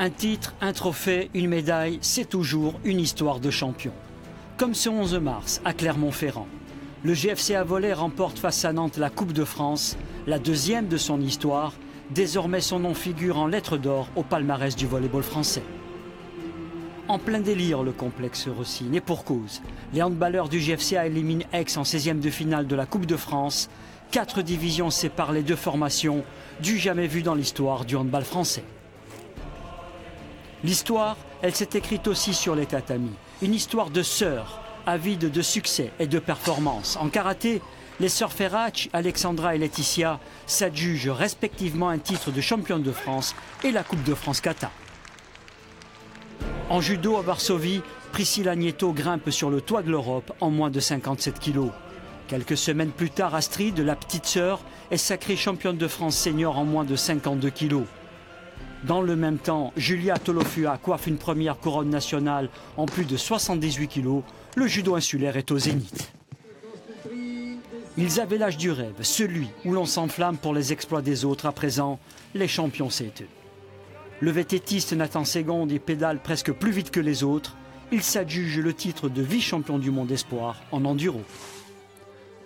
Un titre, un trophée, une médaille, c'est toujours une histoire de champion. Comme ce 11 mars à Clermont-Ferrand. Le GFC Avolais remporte face à Nantes la Coupe de France, la deuxième de son histoire. Désormais son nom figure en lettres d'or au palmarès du volleyball français. En plein délire le complexe Rosine, et pour cause. Les handballeurs du GFC éliminent Aix en 16e de finale de la Coupe de France. 4 divisions séparent les deux formations, du jamais vu dans l'histoire du handball français. L'histoire, elle s'est écrite aussi sur les tatamis. Une histoire de sœurs, avides de succès et de performance. En karaté, les sœurs Ferrach, Alexandra et Laetitia s'adjugent respectivement un titre de championne de France et la Coupe de France kata. En judo à Varsovie, Priscilla Nieto grimpe sur le toit de l'Europe en moins de 57 kilos. Quelques semaines plus tard, Astrid, la petite sœur, est sacrée championne de France senior en moins de 52 kilos. Dans le même temps, Julia Tolofua coiffe une première couronne nationale en plus de 78 kilos. Le judo insulaire est au zénith. Ils avaient l'âge du rêve, celui où l'on s'enflamme pour les exploits des autres. À présent, les champions, c'est eux. Le vététiste Nathan Segonde y pédale presque plus vite que les autres. Il s'adjuge le titre de vice-champion du monde espoir en enduro.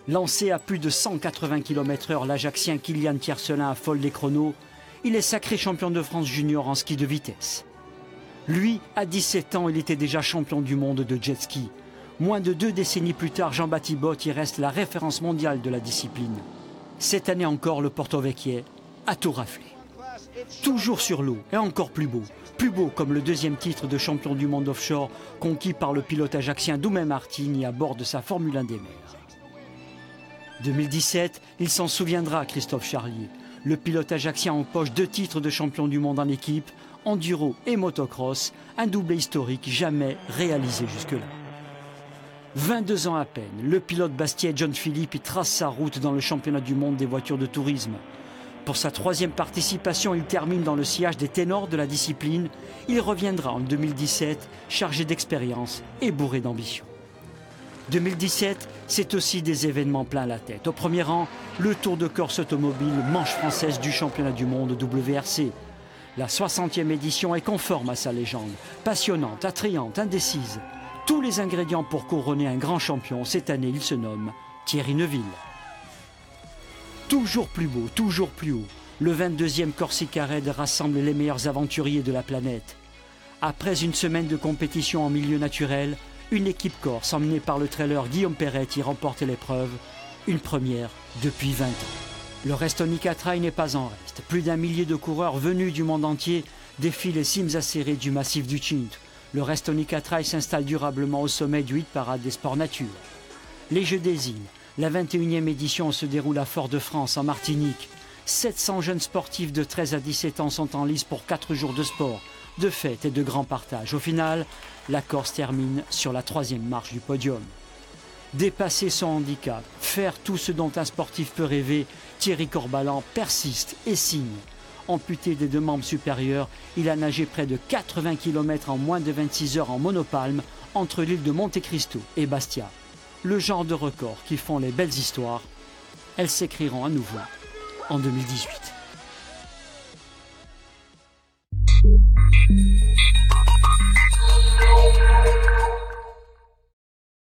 Lancé à plus de 180 km/h, l'Ajaxien Kylian Tiercelin affole les chronos. Il est sacré champion de France junior en ski de vitesse. Lui, à 17 ans, il était déjà champion du monde de jet ski. Moins de 2 décennies plus tard, Jean-Baptiste Bott y reste la référence mondiale de la discipline. Cette année encore, le Porto Vecchio a tout raflé. Toujours sur l'eau et encore plus beau. Plus beau comme le deuxième titre de champion du monde offshore conquis par le pilote ajaxien Doumé Martini à bord de sa Formule 1 des mers. 2017, il s'en souviendra, Christophe Charlier. Le pilote ajaxien empoche 2 titres de champion du monde en équipe, enduro et motocross, un doublé historique jamais réalisé jusque-là. 22 ans à peine, le pilote bastiais John Philippe y trace sa route dans le championnat du monde des voitures de tourisme. Pour sa 3e participation, il termine dans le sillage des ténors de la discipline. Il reviendra en 2017, chargé d'expérience et bourré d'ambition. 2017, c'est aussi des événements plein la tête. Au premier rang, le Tour de Corse automobile, manche française du championnat du monde WRC. La 60e édition est conforme à sa légende, passionnante, attrayante, indécise. Tous les ingrédients pour couronner un grand champion. Cette année, il se nomme Thierry Neuville. Toujours plus beau, toujours plus haut. Le 22e Corsica Raid rassemble les meilleurs aventuriers de la planète. Après une semaine de compétition en milieu naturel, une équipe corse emmenée par le trailer Guillaume Perret y remporte l'épreuve. Une première depuis 20 ans. Le Restonica Trail n'est pas en reste. Plus d'1 millier de coureurs venus du monde entier défilent les cimes acérées du massif du Cinto. Le Restonica Trail s'installe durablement au sommet du hit parade des sports nature. Les Jeux des îles. La 21e édition se déroule à Fort-de-France, en Martinique. 700 jeunes sportifs de 13 à 17 ans sont en lice pour 4 jours de sport, de fêtes et de grands partages. Au final, la Corse termine sur la 3e marche du podium. Dépasser son handicap, faire tout ce dont un sportif peut rêver, Thierry Corbalan persiste et signe. Amputé des 2 membres supérieurs, il a nagé près de 80 km en moins de 26 heures en monopalme entre l'île de Monte Cristo et Bastia. Le genre de records qui font les belles histoires, elles s'écriront à nouveau en 2018.